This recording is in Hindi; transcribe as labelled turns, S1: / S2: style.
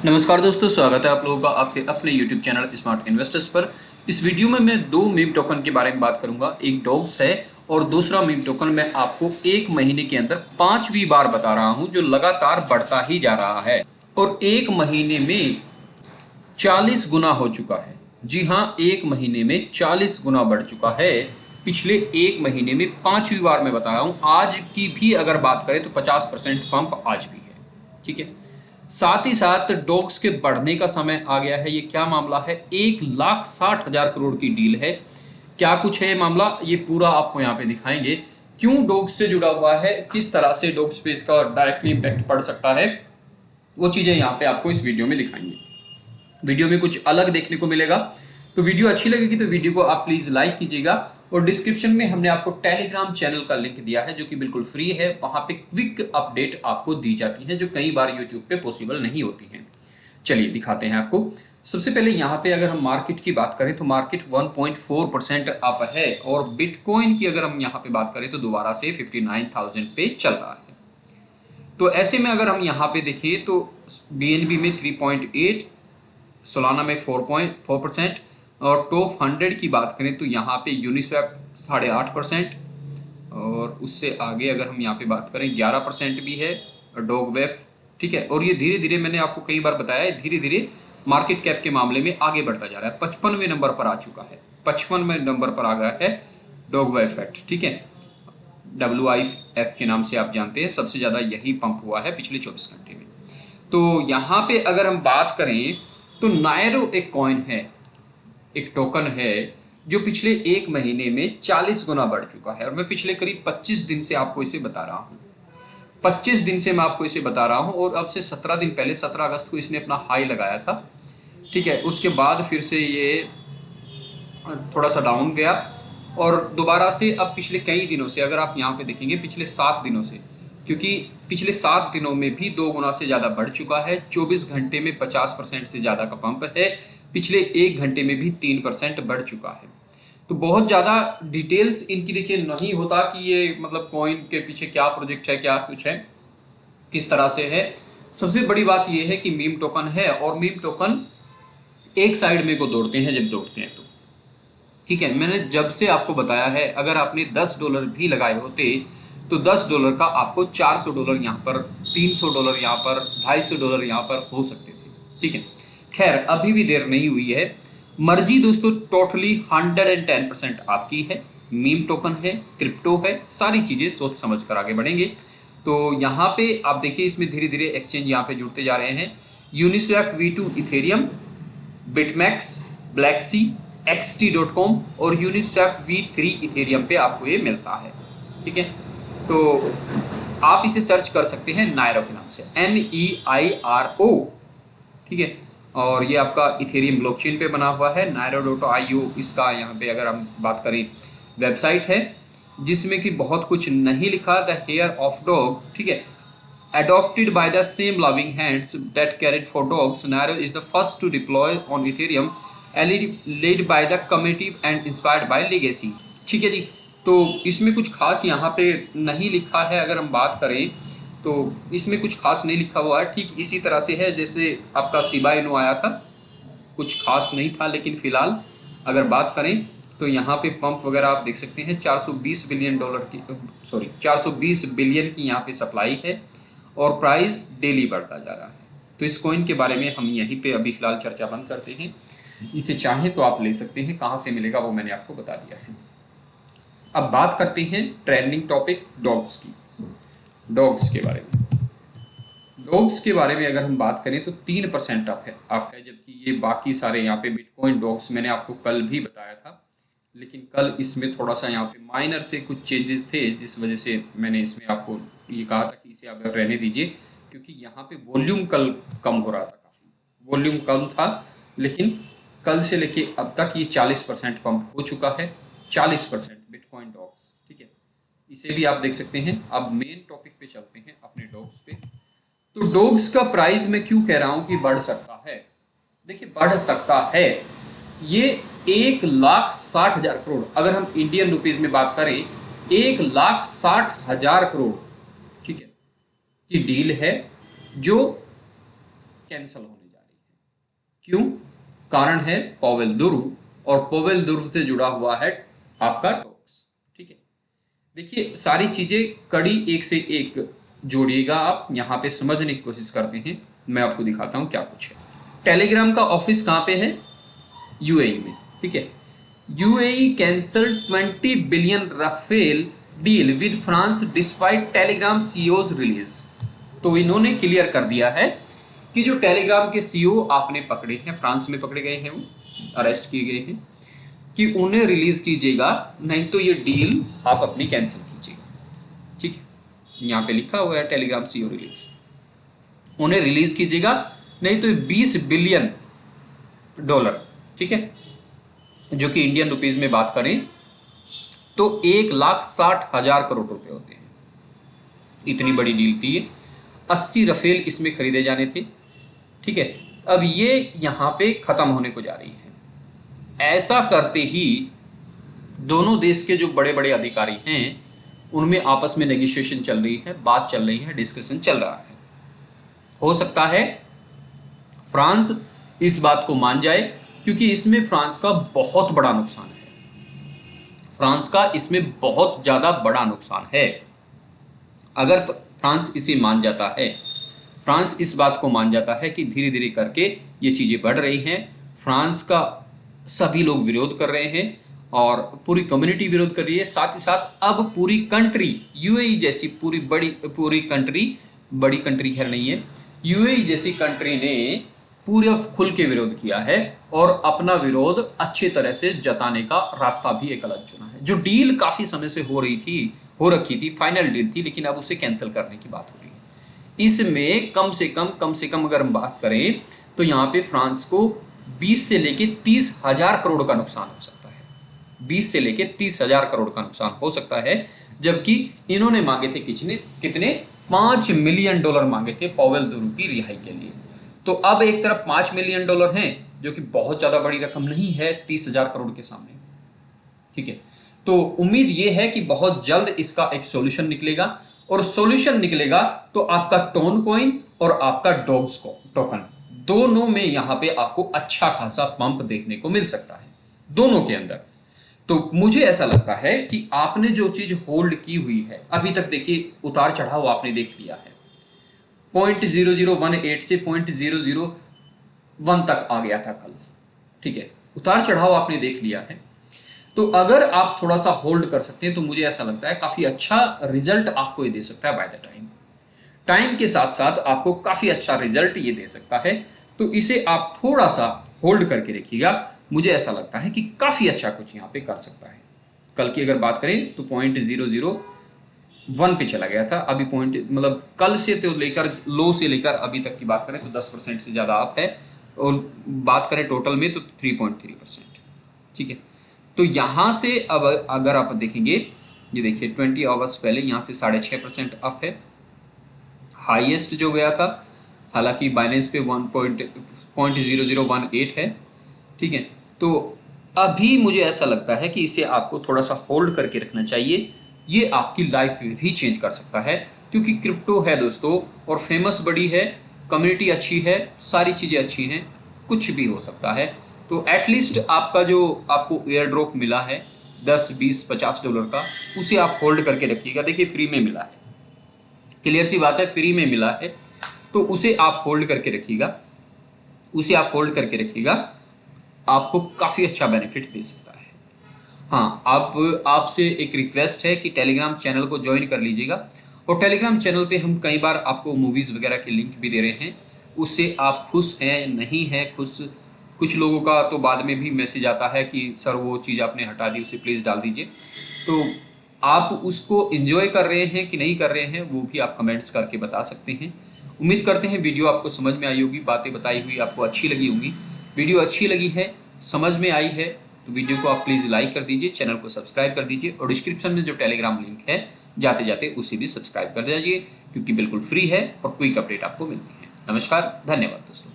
S1: नमस्कार दोस्तों, स्वागत है आप लोगों का आपके अपने YouTube चैनल स्मार्ट इन्वेस्टर्स पर। इस वीडियो में मैं दो मीम टोकन के बारे में बात करूंगा। एक डॉग्स है और दूसरा मीम टोकन मैं आपको एक महीने के अंदर 5वीं बार बता रहा हूं, जो लगातार बढ़ता ही जा रहा है और एक महीने में 40 गुना हो चुका है। जी हाँ, एक महीने में 40 गुना बढ़ चुका है। पिछले एक महीने में 5वीं बार मैं बता रहा हूँ। आज की भी अगर बात करें तो 50% पंप आज भी है। ठीक है, साथ ही साथ डॉग्स के बढ़ने का समय आ गया है। ये क्या मामला है? 1,60,000 करोड़ की डील है। क्या कुछ है मामला, ये पूरा आपको यहाँ पे दिखाएंगे। क्यों डॉग्स से जुड़ा हुआ है, किस तरह से डॉग्स पे इसका डायरेक्टली इम्पैक्ट पड़ सकता है, वो चीजें यहाँ पे आपको इस वीडियो में दिखाएंगे। वीडियो में कुछ अलग देखने को मिलेगा, तो वीडियो अच्छी लगेगी तो वीडियो को आप प्लीज लाइक कीजिएगा। और डिस्क्रिप्शन में हमने आपको टेलीग्राम चैनल का लिंक दिया है, जो कि बिल्कुल फ्री है। वहां पे क्विक अपडेट आपको दी जाती है, जो कई बार यूट्यूब पे पॉसिबल नहीं होती है। चलिए दिखाते हैं आपको। सबसे पहले यहाँ पे अगर हम मार्केट की बात करें तो मार्केट 1.4% अप है, और बिटकॉइन की अगर हम यहाँ पे बात करें तो दोबारा से 59,000 पे चल रहा है। तो ऐसे में अगर हम यहाँ पे देखिए तो बीएनबी में 3.8, सोलाना में 4.4%, और टॉप 100 की बात करें तो यहाँ पे यूनिस्वैप 8.5%, और उससे आगे अगर हम यहाँ पे बात करें 11% भी है डॉग वेफ। ठीक है, और ये धीरे धीरे, मैंने आपको कई बार बताया है, धीरे धीरे मार्केट कैप के मामले में आगे बढ़ता जा रहा है। 55वें नंबर पर आ चुका है, 55वें नंबर पर आ गया है डॉग वेफ एक्ट। ठीक है, WIF के नाम से आप जानते हैं। सबसे ज़्यादा यही पंप हुआ है पिछले 24 घंटे में। तो यहाँ पे अगर हम बात करें तो नायरो एक कॉइन है, एक टोकन है, जो पिछले एक महीने में 40 गुना बढ़ चुका है। और मैं पिछले करीब 25 दिन से आपको इसे बता रहा हूँ। 25 दिन से मैं आपको इसे बता रहा हूँ, और अब से 17 दिन पहले 17 अगस्त को इसने अपना हाई लगाया था। ठीक है, उसके बाद फिर से ये थोड़ा सा डाउन गया, और दोबारा से अब पिछले कई दिनों से अगर आप यहाँ पे देखेंगे, पिछले 7 दिनों से, क्योंकि पिछले 7 दिनों में भी 2 गुना से ज़्यादा बढ़ चुका है। 24 घंटे में 50% से ज़्यादा का पंप है। पिछले 1 घंटे में भी 3% बढ़ चुका है। तो बहुत ज़्यादा डिटेल्स इनकी देखिए नहीं होता कि ये मतलब कॉइन के पीछे क्या प्रोजेक्ट है, क्या कुछ है, किस तरह से है। सबसे बड़ी बात यह है कि मीम टोकन है, और मीम टोकन एक साइड में को दौड़ते हैं जब दौड़ते हैं तो। ठीक है, मैंने जब से आपको बताया है, अगर आपने $10 भी लगाए होते तो $10 का आपको $400 यहाँ पर, $300 यहाँ पर, $250 यहाँ पर हो सकते थे। ठीक है, खैर अभी भी देर नहीं हुई है। मर्जी दोस्तों टोटली 110% आपकी है। मीम टोकन है, क्रिप्टो है, सारी चीजें सोच समझ कर आगे बढ़ेंगे। तो यहाँ पे आप देखिए, इसमें धीरे धीरे एक्सचेंज यहाँ पे जुड़ते जा रहे हैं। Uniswap V2 Ethereum, BitMEX, ब्लैक्सी, XT.com और यूनिस्वैप V3 इथेरियम पे आपको ये मिलता है। ठीक है, तो आप इसे सर्च कर सकते हैं नायरो के नाम से, NEIRO। ठीक है, और ये आपका इथेरियम ब्लॉकचेन पे बना हुआ है। nairo.io इसका यहाँ पे अगर हम बात करें वेबसाइट है, जिसमें कि बहुत कुछ नहीं लिखा। द हेयर ऑफ डॉग, ठीक है, adopted by the same loving hands that cared for dogs, Nairo is the first to deploy on Ethereum, led by the community and inspired by legacy। ठीक है जी, तो इसमें कुछ खास यहाँ पे नहीं लिखा है। अगर हम बात करें तो इसमें कुछ खास नहीं लिखा हुआ है। ठीक इसी तरह से है जैसे आपका शिबा इनू आया था, कुछ खास नहीं था। लेकिन फिलहाल अगर बात करें तो यहाँ पे पंप वगैरह आप देख सकते हैं। $420 बिलियन की, सॉरी 420 बिलियन की यहाँ पे सप्लाई है, और प्राइस डेली बढ़ता जा रहा है। तो इस कॉइन के बारे में हम यहीं पे अभी फिलहाल चर्चा बंद करते हैं। इसे चाहें तो आप ले सकते हैं, कहाँ से मिलेगा वो मैंने आपको बता दिया है। अब बात करते हैं ट्रेंडिंग टॉपिक डॉग्स की। डॉग्स के बारे में, डॉग्स के बारे में अगर हम बात करें तो 3% अप है, जबकि ये बाकी सारे यहाँ पे बिटकॉइन डॉग्स मैंने आपको कल भी बताया था। लेकिन कल इसमें थोड़ा सा यहाँ पे माइनर से कुछ चेंजेस थे, जिस वजह से मैंने इसमें आपको ये कहा था कि इसे आप रहने दीजिए, क्योंकि यहाँ पे वॉल्यूम कल कम हो रहा था, काफ़ी वॉल्यूम कम था। लेकिन कल से लेके अब तक ये 40% पंप हो चुका है, 40% बिटकॉइन डॉग्स। ठीक है, इसे भी आप देख सकते हैं। अब मेन टॉपिक पे चलते हैं, अपने डॉग्स पे। तो डॉग्स का प्राइस मैं क्यों कह रहा हूँ कि बढ़ सकता है? देखिए बढ़ सकता है, ये 1,60,000 करोड़, अगर हम इंडियन रुपीज में बात करें 1,60,000 करोड़, ठीक है, की डील है जो कैंसिल होने जा क्यों? कारण है पावेल दुर्ग, और पावेल दुर्ग से जुड़ा हुआ है आपका डॉग्स। ठीक है, देखिए सारी चीजें कड़ी एक से एक जोड़िएगा आप, यहाँ पे समझने की कोशिश करते हैं। मैं आपको दिखाता हूँ क्या कुछ है। टेलीग्राम का ऑफिस कहाँ पे है? यूएई में। ठीक है, UAE cancel 20 billion Rafale deal with France despite Telegram CEOs release. तो इन्होंने क्लियर कर दिया है कि जो टेलीग्राम के सीईओ आपने पकड़े हैं, फ्रांस में पकड़े गए हैं, वो अरेस्ट किए गए हैं, कि उन्हें रिलीज कीजिएगा, नहीं तो ये डील आप अपनी कैंसिल कीजिएगा। ठीक है, यहाँ पे लिखा हुआ है टेलीग्राम सीईओ रिलीज, उन्हें रिलीज कीजिएगा, नहीं तो 20 बिलियन डॉलर, ठीक है, जो कि इंडियन रुपीज में बात करें तो 1,60,000 करोड़ रुपए होते हैं। इतनी बड़ी डील थी ये, 80 रफेल इसमें खरीदे जाने थे। ठीक है, अब ये यहां पे खत्म होने को जा रही है। ऐसा करते ही दोनों देश के जो बड़े बड़े अधिकारी हैं उनमें आपस में नेगोशिएशन चल रही है, बात चल रही है, डिस्कशन चल रहा है। हो सकता है फ्रांस इस बात को मान जाए, क्योंकि इसमें फ्रांस का बहुत बड़ा नुकसान है। फ्रांस का इसमें बहुत ज्यादा बड़ा नुकसान है। अगर फ्रांस इसे मान जाता है, फ्रांस इस बात को मान जाता है कि धीरे धीरे करके ये चीजें बढ़ रही हैं, फ्रांस का सभी लोग विरोध कर रहे हैं और पूरी कम्युनिटी विरोध कर रही है, साथ ही साथ अब पूरी कंट्री, यूएई जैसी पूरी कंट्री, बड़ी कंट्री खैर नहीं है, यूएई जैसी कंट्री ने पूरा खुल के विरोध किया है और अपना विरोध अच्छे तरह से जताने का रास्ता भी एक अलग चुना है। जो डील काफी समय से हो रखी थी, फाइनल डील थी, लेकिन अब उसे कैंसिल करने की बात हो रही है। इसमें कम से कम अगर हम बात करें तो यहाँ पे फ्रांस को 20 से लेके 30,000 करोड़ का नुकसान हो सकता है। 20 से लेके 30,000 करोड़ का नुकसान हो सकता है, जबकि इन्होंने मांगे थे कितने 5 मिलियन डॉलर मांगे थे पावेल दुर्ग की रिहाई के लिए। तो अब एक तरफ 5 मिलियन डॉलर हैं, जो कि बहुत ज्यादा बड़ी रकम नहीं है 30,000 करोड़ के सामने। ठीक है, तो उम्मीद यह है कि बहुत जल्द इसका एक सॉल्यूशन निकलेगा, और सॉल्यूशन निकलेगा तो आपका टोन कॉइन और आपका डॉग्स टोकन दोनों में यहां पे आपको अच्छा खासा पंप देखने को मिल सकता है, दोनों के अंदर। तो मुझे ऐसा लगता है कि आपने जो चीज होल्ड की हुई है अभी तक, देखिए उतार चढ़ाव आपने देख लिया है, 0.0018 से 0.001 तक आ गया था कल। ठीक है, उतार चढ़ाव आपने देख लिया है। तो अगर आप थोड़ा सा होल्ड कर सकते हैं तो मुझे ऐसा लगता है काफी अच्छा रिजल्ट आपको ये दे सकता है। बाय द टाइम के साथ साथ आपको काफी अच्छा रिजल्ट ये दे सकता है, तो इसे आप थोड़ा सा होल्ड करके रखिएगा। मुझे ऐसा लगता है कि काफी अच्छा कुछ यहाँ पे कर सकता है। कल की अगर बात करें तो 0.001 पे चला गया था, अभी मतलब कल से तो लेकर लो से लेकर अभी तक की बात करें तो 10% से ज्यादा अप है, और बात करें टोटल में तो 3.3%। ठीक है, तो यहां से अब अगर आप देखेंगे, ये देखिए 20 आवर्स पहले यहां से 6.5% अप है, हाईएस्ट जो गया था, हालांकि बाइनेंस पे 1.0018 है। ठीक है, तो अभी मुझे ऐसा लगता है कि इसे आपको थोड़ा सा होल्ड करके रखना चाहिए। ये आपकी लाइफ भी चेंज कर सकता है, क्योंकि क्रिप्टो है दोस्तों, और फेमस बड़ी है, कम्युनिटी अच्छी है, सारी चीज़ें अच्छी हैं, कुछ भी हो सकता है। तो एटलीस्ट आपका जो आपको एयर ड्रॉप मिला है 10, 20, 50 डॉलर का, उसे आप होल्ड करके रखिएगा। देखिए फ्री में मिला है, क्लियर सी बात है, फ्री में मिला है, तो उसे आप होल्ड करके रखिएगा, आपको काफ़ी अच्छा बेनिफिट दे सकता है। हाँ, आपसे एक रिक्वेस्ट है कि टेलीग्राम चैनल को ज्वाइन कर लीजिएगा, और टेलीग्राम चैनल पे हम कई बार आपको मूवीज़ वगैरह के लिंक भी दे रहे हैं। उससे आप खुश हैं नहीं हैं खुश, कुछ लोगों का तो बाद में भी मैसेज आता है कि सर वो चीज़ आपने हटा दी, उसे प्लीज़ डाल दीजिए। तो आप उसको एंजॉय कर रहे हैं कि नहीं कर रहे हैं, वो भी आप कमेंट्स करके बता सकते हैं। उम्मीद करते हैं वीडियो आपको समझ में आई होगी, बातें बताई हुई आपको अच्छी लगी होंगी। वीडियो अच्छी लगी है, समझ में आई है, तो वीडियो को आप प्लीज़ लाइक कर दीजिए, चैनल को सब्सक्राइब कर दीजिए, और डिस्क्रिप्शन में जो टेलीग्राम लिंक है जाते जाते उसे भी सब्सक्राइब कर दीजिए, क्योंकि बिल्कुल फ्री है और क्विक अपडेट आपको मिलती है। नमस्कार, धन्यवाद दोस्तों।